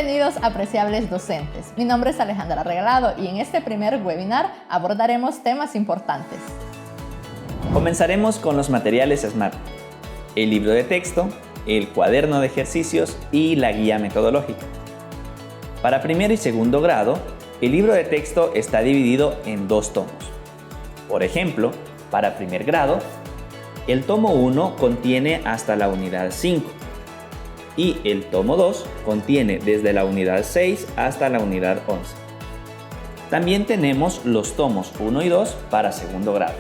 Bienvenidos, apreciables docentes. Mi nombre es Alejandra Regalado y en este primer webinar abordaremos temas importantes. Comenzaremos con los materiales SMART, el libro de texto, el cuaderno de ejercicios y la guía metodológica. Para primero y segundo grado, el libro de texto está dividido en 2 tomos. Por ejemplo, para primer grado, el tomo 1 contiene hasta la unidad 5 y el tomo 2 contiene desde la unidad 6 hasta la unidad 11. También tenemos los tomos 1 y 2 para segundo grado.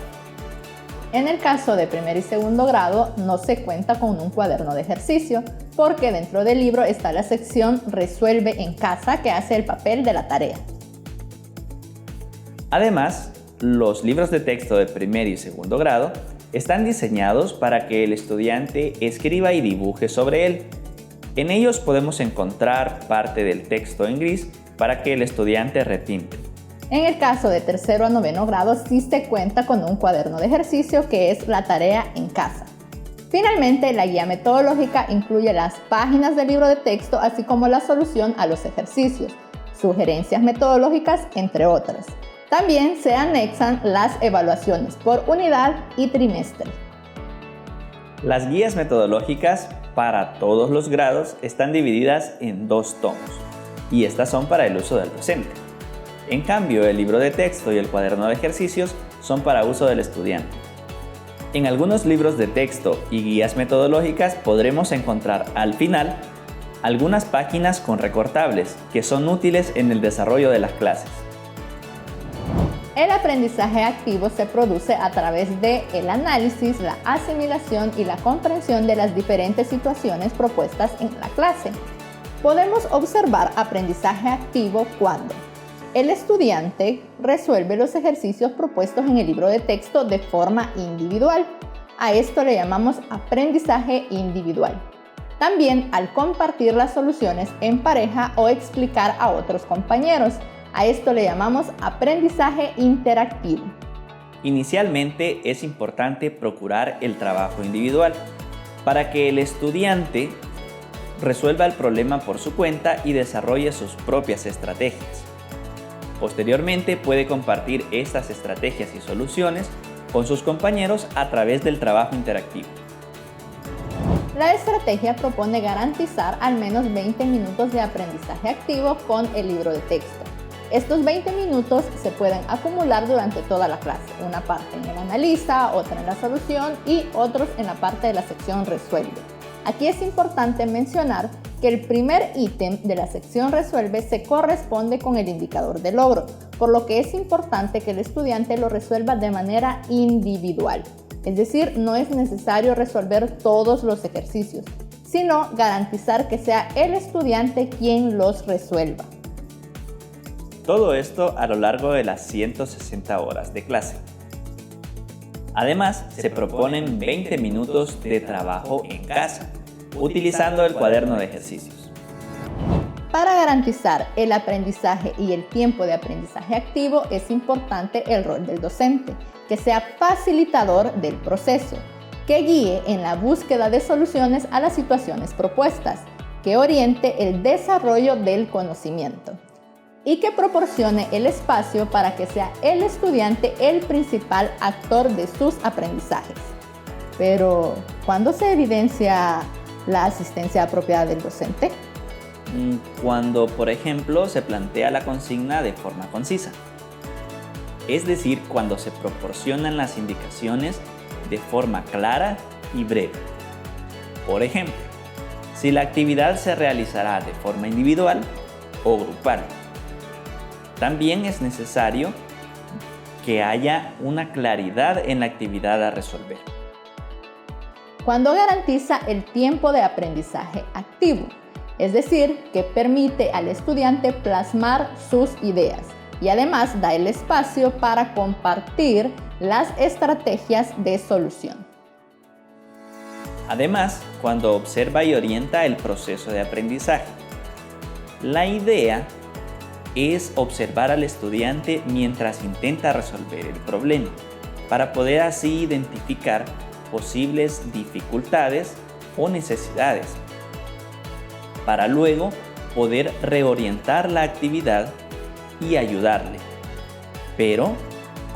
En el caso de primer y segundo grado no se cuenta con un cuaderno de ejercicio porque dentro del libro está la sección Resuelve en casa que hace el papel de la tarea. Además, los libros de texto de primer y segundo grado están diseñados para que el estudiante escriba y dibuje sobre él. En ellos podemos encontrar parte del texto en gris para que el estudiante repinte. En el caso de tercero a noveno grado sí se cuenta con un cuaderno de ejercicio que es la tarea en casa. Finalmente, la guía metodológica incluye las páginas del libro de texto así como la solución a los ejercicios, sugerencias metodológicas, entre otras. También se anexan las evaluaciones por unidad y trimestre. Las guías metodológicas para todos los grados están divididas en 2 tomos y estas son para el uso del docente. En cambio, el libro de texto y el cuaderno de ejercicios son para uso del estudiante. En algunos libros de texto y guías metodológicas podremos encontrar al final algunas páginas con recortables que son útiles en el desarrollo de las clases. El aprendizaje activo se produce a través del análisis, la asimilación y la comprensión de las diferentes situaciones propuestas en la clase. Podemos observar aprendizaje activo cuando el estudiante resuelve los ejercicios propuestos en el libro de texto de forma individual. A esto le llamamos aprendizaje individual. También al compartir las soluciones en pareja o explicar a otros compañeros. A esto le llamamos aprendizaje interactivo. Inicialmente es importante procurar el trabajo individual para que el estudiante resuelva el problema por su cuenta y desarrolle sus propias estrategias. Posteriormente puede compartir estas estrategias y soluciones con sus compañeros a través del trabajo interactivo. La estrategia propone garantizar al menos 20 minutos de aprendizaje activo con el libro de texto. Estos 20 minutos se pueden acumular durante toda la clase, una parte en el analiza, otra en la solución y otros en la parte de la sección resuelve. Aquí es importante mencionar que el primer ítem de la sección resuelve se corresponde con el indicador de logro, por lo que es importante que el estudiante lo resuelva de manera individual. Es decir, no es necesario resolver todos los ejercicios, sino garantizar que sea el estudiante quien los resuelva. Todo esto a lo largo de las 160 horas de clase. Además, se proponen 20 minutos de trabajo en casa, utilizando el cuaderno de ejercicios. Para garantizar el aprendizaje y el tiempo de aprendizaje activo, es importante el rol del docente, que sea facilitador del proceso, que guíe en la búsqueda de soluciones a las situaciones propuestas, que oriente el desarrollo del conocimiento y que proporcione el espacio para que sea el estudiante el principal actor de sus aprendizajes. Pero, ¿cuándo se evidencia la asistencia apropiada del docente? Cuando, por ejemplo, se plantea la consigna de forma concisa. Es decir, cuando se proporcionan las indicaciones de forma clara y breve. Por ejemplo, si la actividad se realizará de forma individual o grupal. También es necesario que haya una claridad en la actividad a resolver. Cuando garantiza el tiempo de aprendizaje activo, es decir, que permite al estudiante plasmar sus ideas y además da el espacio para compartir las estrategias de solución. Además, cuando observa y orienta el proceso de aprendizaje. La idea es observar al estudiante mientras intenta resolver el problema, para poder así identificar posibles dificultades o necesidades, para luego poder reorientar la actividad y ayudarle, pero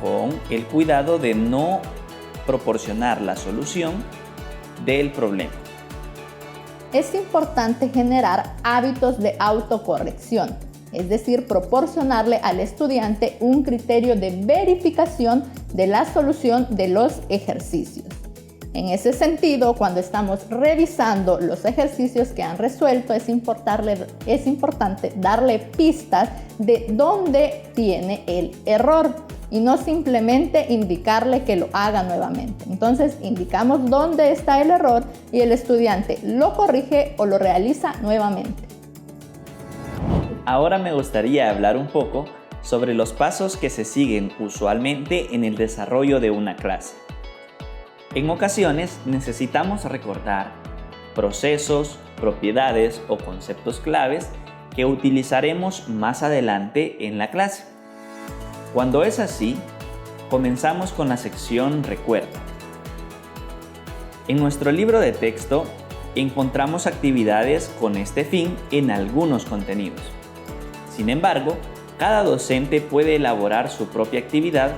con el cuidado de no proporcionar la solución del problema. Es importante generar hábitos de autocorrección, es decir, proporcionarle al estudiante un criterio de verificación de la solución de los ejercicios. En ese sentido, cuando estamos revisando los ejercicios que han resuelto, es importante darle pistas de dónde tiene el error y no simplemente indicarle que lo haga nuevamente. Entonces, indicamos dónde está el error y el estudiante lo corrige o lo realiza nuevamente. Ahora me gustaría hablar un poco sobre los pasos que se siguen usualmente en el desarrollo de una clase. En ocasiones necesitamos recordar procesos, propiedades o conceptos claves que utilizaremos más adelante en la clase. Cuando es así, comenzamos con la sección Recuerda. En nuestro libro de texto encontramos actividades con este fin en algunos contenidos. Sin embargo, cada docente puede elaborar su propia actividad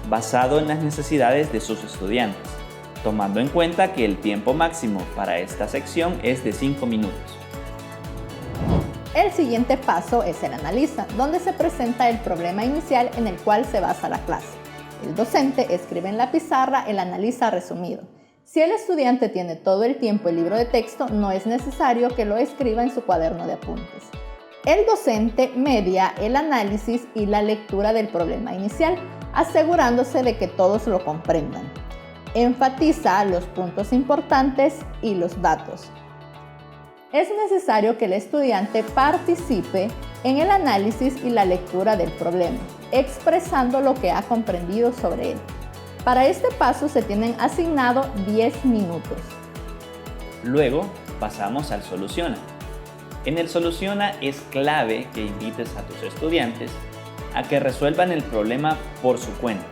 basado en las necesidades de sus estudiantes, tomando en cuenta que el tiempo máximo para esta sección es de 5 minutos. El siguiente paso es el analiza, donde se presenta el problema inicial en el cual se basa la clase. El docente escribe en la pizarra el analiza resumido. Si el estudiante tiene todo el tiempo el libro de texto, no es necesario que lo escriba en su cuaderno de apuntes. El docente media el análisis y la lectura del problema inicial, asegurándose de que todos lo comprendan. Enfatiza los puntos importantes y los datos. Es necesario que el estudiante participe en el análisis y la lectura del problema, expresando lo que ha comprendido sobre él. Para este paso se tienen asignado 10 minutos. Luego pasamos al soluciona. En el soluciona es clave que invites a tus estudiantes a que resuelvan el problema por su cuenta.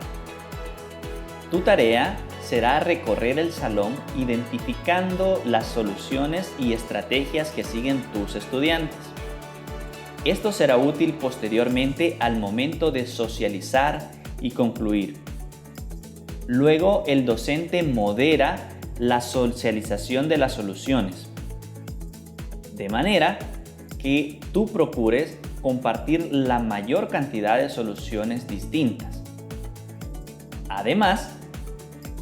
Tu tarea será recorrer el salón identificando las soluciones y estrategias que siguen tus estudiantes. Esto será útil posteriormente al momento de socializar y concluir. Luego, el docente modera la socialización de las soluciones, de manera que tú procures compartir la mayor cantidad de soluciones distintas. Además,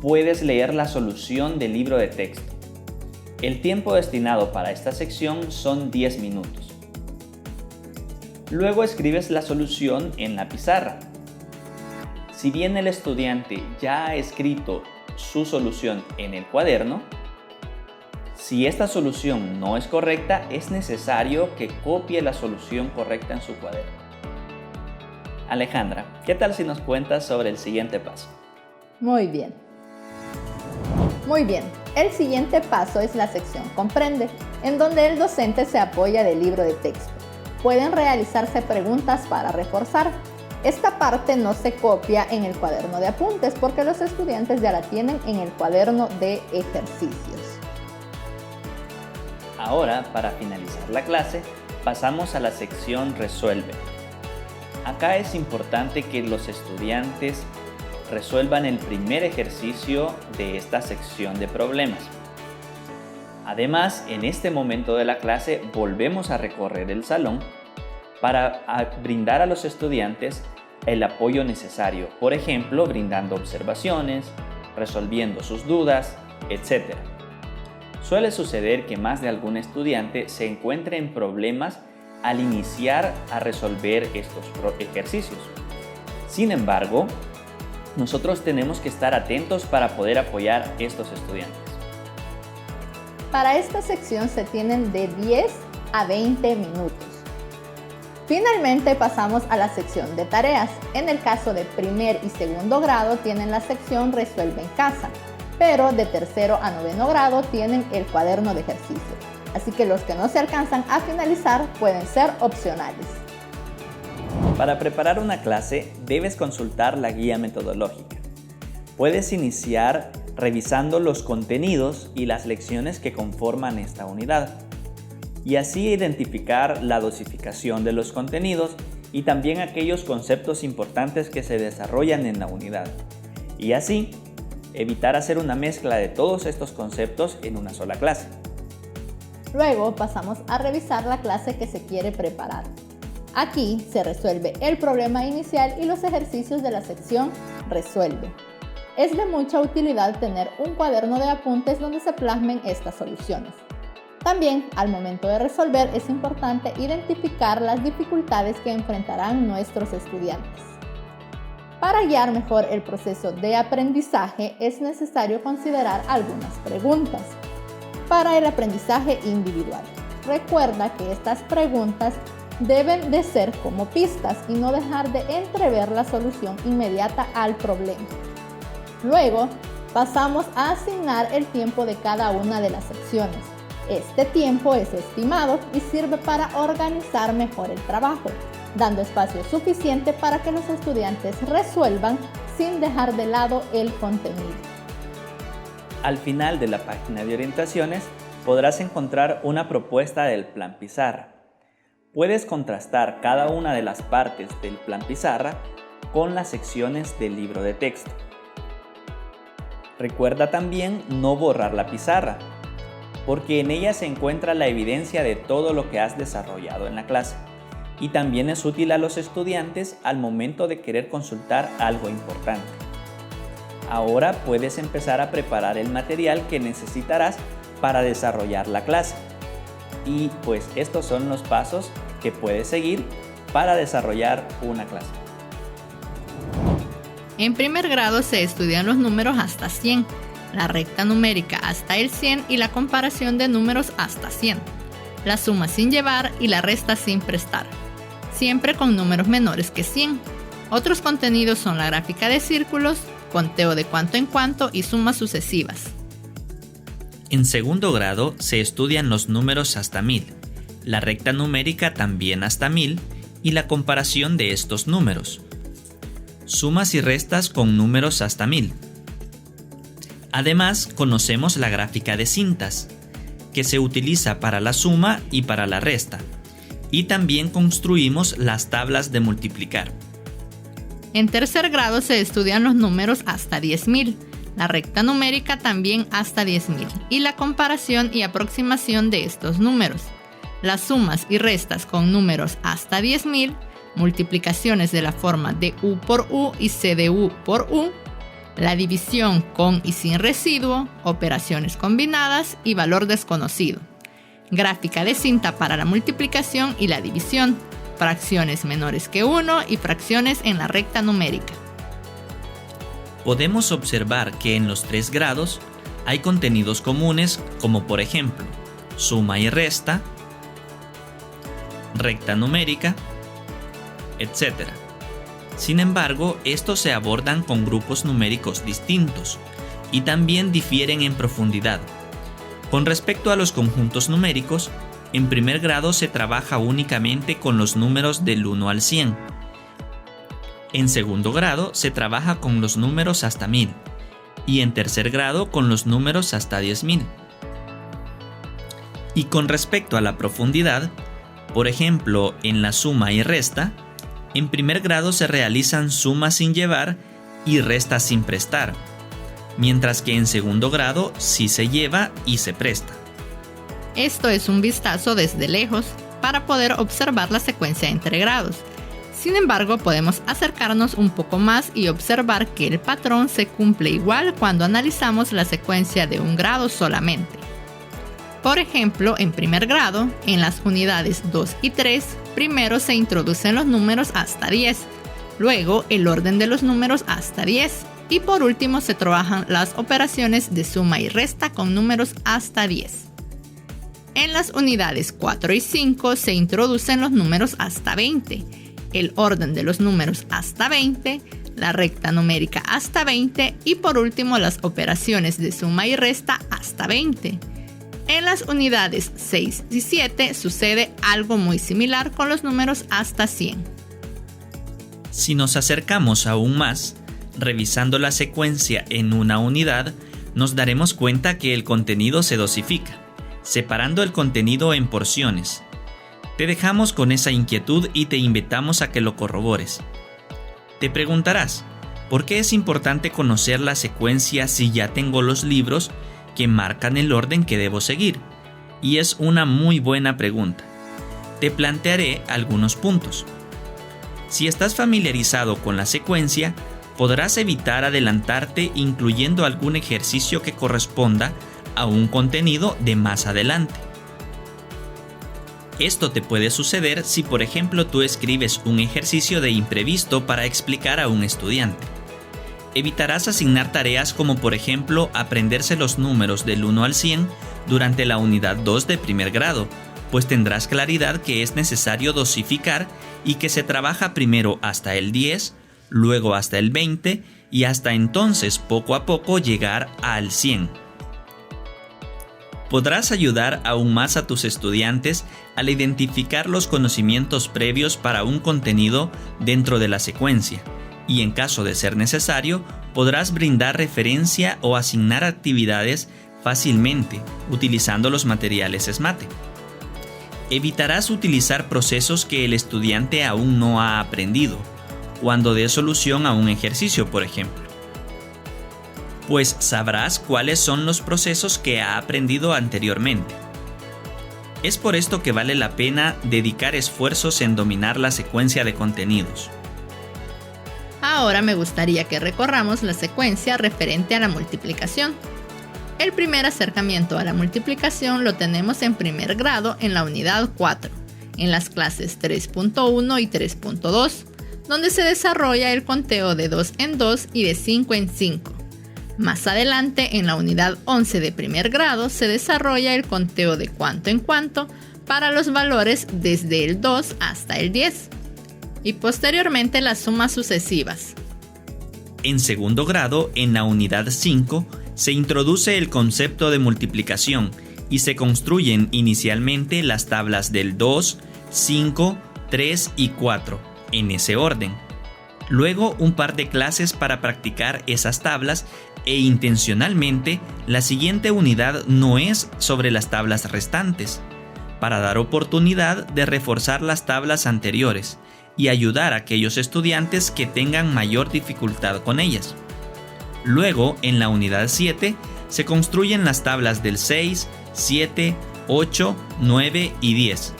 puedes leer la solución del libro de texto. El tiempo destinado para esta sección son 10 minutos. Luego escribes la solución en la pizarra. Si bien el estudiante ya ha escrito su solución en el cuaderno, si esta solución no es correcta, es necesario que copie la solución correcta en su cuaderno. Alejandra, ¿qué tal si nos cuentas sobre el siguiente paso? Muy bien. El siguiente paso es la sección Comprende, en donde el docente se apoya del libro de texto. Pueden realizarse preguntas para reforzar. Esta parte no se copia en el cuaderno de apuntes porque los estudiantes ya la tienen en el cuaderno de ejercicios. Ahora, para finalizar la clase, pasamos a la sección Resuelve. Acá es importante que los estudiantes resuelvan el primer ejercicio de esta sección de problemas. Además, en este momento de la clase volvemos a recorrer el salón para brindar a los estudiantes el apoyo necesario, por ejemplo, brindando observaciones, resolviendo sus dudas, etc. Suele suceder que más de algún estudiante se encuentre en problemas al iniciar a resolver estos ejercicios. Sin embargo, nosotros tenemos que estar atentos para poder apoyar a estos estudiantes. Para esta sección se tienen de 10 a 20 minutos. Finalmente pasamos a la sección de tareas. En el caso de primer y segundo grado tienen la sección Resuelve en casa, pero de tercero a noveno grado tienen el cuaderno de ejercicio. Así que los que no se alcanzan a finalizar pueden ser opcionales. Para preparar una clase debes consultar la guía metodológica. Puedes iniciar revisando los contenidos y las lecciones que conforman esta unidad. y así identificar la dosificación de los contenidos y también aquellos conceptos importantes que se desarrollan en la unidad. Y así, evitar hacer una mezcla de todos estos conceptos en una sola clase. Luego pasamos a revisar la clase que se quiere preparar. Aquí se resuelve el problema inicial y los ejercicios de la sección Resuelve. Es de mucha utilidad tener un cuaderno de apuntes donde se plasmen estas soluciones. También, al momento de resolver, es importante identificar las dificultades que enfrentarán nuestros estudiantes. Para guiar mejor el proceso de aprendizaje, es necesario considerar algunas preguntas. Para el aprendizaje individual, recuerda que estas preguntas deben de ser como pistas y no dejar de entrever la solución inmediata al problema. Luego, pasamos a asignar el tiempo de cada una de las secciones. Este tiempo es estimado y sirve para organizar mejor el trabajo, dando espacio suficiente para que los estudiantes resuelvan sin dejar de lado el contenido. Al final de la página de orientaciones podrás encontrar una propuesta del plan pizarra. Puedes contrastar cada una de las partes del plan pizarra con las secciones del libro de texto. Recuerda también no borrar la pizarra, porque en ella se encuentra la evidencia de todo lo que has desarrollado en la clase y también es útil a los estudiantes al momento de querer consultar algo importante. Ahora puedes empezar a preparar el material que necesitarás para desarrollar la clase. Y pues estos son los pasos que puedes seguir para desarrollar una clase. En primer grado se estudian los números hasta 100, la recta numérica hasta el 100 y la comparación de números hasta 100, la suma sin llevar y la resta sin prestar, siempre con números menores que 100. Otros contenidos son la gráfica de círculos, conteo de cuanto en cuanto y sumas sucesivas. En segundo grado se estudian los números hasta 1000, la recta numérica también hasta 1000 y la comparación de estos números. Sumas y restas con números hasta 1000. Además, conocemos la gráfica de cintas, que se utiliza para la suma y para la resta, y también construimos las tablas de multiplicar. En tercer grado se estudian los números hasta 10.000, la recta numérica también hasta 10.000, y la comparación y aproximación de estos números. Las sumas y restas con números hasta 10.000, multiplicaciones de la forma de U por U y C de U por U, la división con y sin residuo, operaciones combinadas y valor desconocido, gráfica de cinta para la multiplicación y la división, fracciones menores que 1 y fracciones en la recta numérica. Podemos observar que en los 3 grados hay contenidos comunes como por ejemplo suma y resta, recta numérica, etc. Sin embargo, estos se abordan con grupos numéricos distintos y también difieren en profundidad. Con respecto a los conjuntos numéricos, en primer grado se trabaja únicamente con los números del 1 al 100. En segundo grado se trabaja con los números hasta 1000 y en tercer grado con los números hasta 10.000. Y con respecto a la profundidad, por ejemplo, en la suma y resta, en primer grado se realizan sumas sin llevar y restas sin prestar, mientras que en segundo grado sí se lleva y se presta. Esto es un vistazo desde lejos para poder observar la secuencia entre grados. Sin embargo, podemos acercarnos un poco más y observar que el patrón se cumple igual cuando analizamos la secuencia de un grado solamente. Por ejemplo, en primer grado, en las unidades 2 y 3, primero se introducen los números hasta 10, luego el orden de los números hasta 10 y por último se trabajan las operaciones de suma y resta con números hasta 10. En las unidades 4 y 5 se introducen los números hasta 20, el orden de los números hasta 20, la recta numérica hasta 20 y por último las operaciones de suma y resta hasta 20. En las unidades 6 y 7 sucede algo muy similar con los números hasta 100. Si nos acercamos aún más, revisando la secuencia en una unidad, nos daremos cuenta que el contenido se dosifica, separando el contenido en porciones. Te dejamos con esa inquietud y te invitamos a que lo corrobores. Te preguntarás, ¿por qué es importante conocer la secuencia si ya tengo los libros que marcan el orden que debo seguir? Y es una muy buena pregunta. Te plantearé algunos puntos. Si estás familiarizado con la secuencia, podrás evitar adelantarte incluyendo algún ejercicio que corresponda a un contenido de más adelante. Esto te puede suceder si, por ejemplo, tú escribes un ejercicio de imprevisto para explicar a un estudiante. Evitarás asignar tareas como, por ejemplo, aprenderse los números del 1 al 100 durante la unidad 2 de primer grado, pues tendrás claridad que es necesario dosificar y que se trabaja primero hasta el 10, luego hasta el 20 y hasta entonces poco a poco llegar al 100. Podrás ayudar aún más a tus estudiantes al identificar los conocimientos previos para un contenido dentro de la secuencia, y en caso de ser necesario, podrás brindar referencia o asignar actividades fácilmente utilizando los materiales SMATE. Evitarás utilizar procesos que el estudiante aún no ha aprendido, cuando dé solución a un ejercicio, por ejemplo, pues sabrás cuáles son los procesos que ha aprendido anteriormente. Es por esto que vale la pena dedicar esfuerzos en dominar la secuencia de contenidos. Ahora me gustaría que recorramos la secuencia referente a la multiplicación. El primer acercamiento a la multiplicación lo tenemos en primer grado en la unidad 4, en las clases 3.1 y 3.2, donde se desarrolla el conteo de 2 en 2 y de 5 en 5. Más adelante, en la unidad 11 de primer grado, se desarrolla el conteo de cuanto en cuanto para los valores desde el 2 hasta el 10, y posteriormente las sumas sucesivas. En segundo grado, en la unidad 5, se introduce el concepto de multiplicación y se construyen inicialmente las tablas del 2, 5, 3 y 4, en ese orden. Luego un par de clases para practicar esas tablas e intencionalmente la siguiente unidad no es sobre las tablas restantes, para dar oportunidad de reforzar las tablas anteriores y ayudar a aquellos estudiantes que tengan mayor dificultad con ellas. Luego, en la unidad 7, se construyen las tablas del 6, 7, 8, 9 y 10,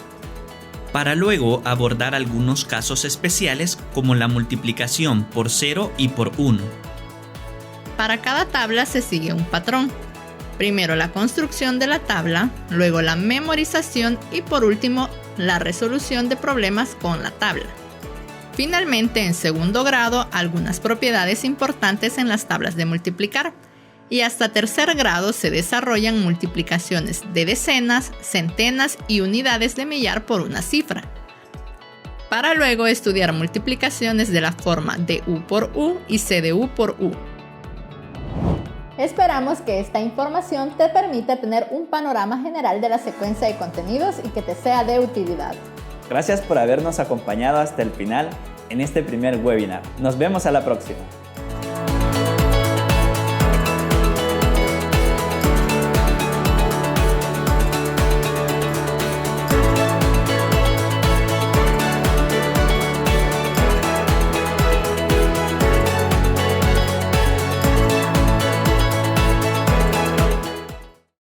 para luego abordar algunos casos especiales como la multiplicación por 0 y por 1. Para cada tabla se sigue un patrón. Primero la construcción de la tabla, luego la memorización y por último la resolución de problemas con la tabla. Finalmente, en segundo grado, algunas propiedades importantes en las tablas de multiplicar, y hasta tercer grado se desarrollan multiplicaciones de decenas, centenas y unidades de millar por una cifra, para luego estudiar multiplicaciones de la forma de U por U y C de U por U. Esperamos que esta información te permita tener un panorama general de la secuencia de contenidos y que te sea de utilidad. Gracias por habernos acompañado hasta el final en este primer webinar. Nos vemos a la próxima.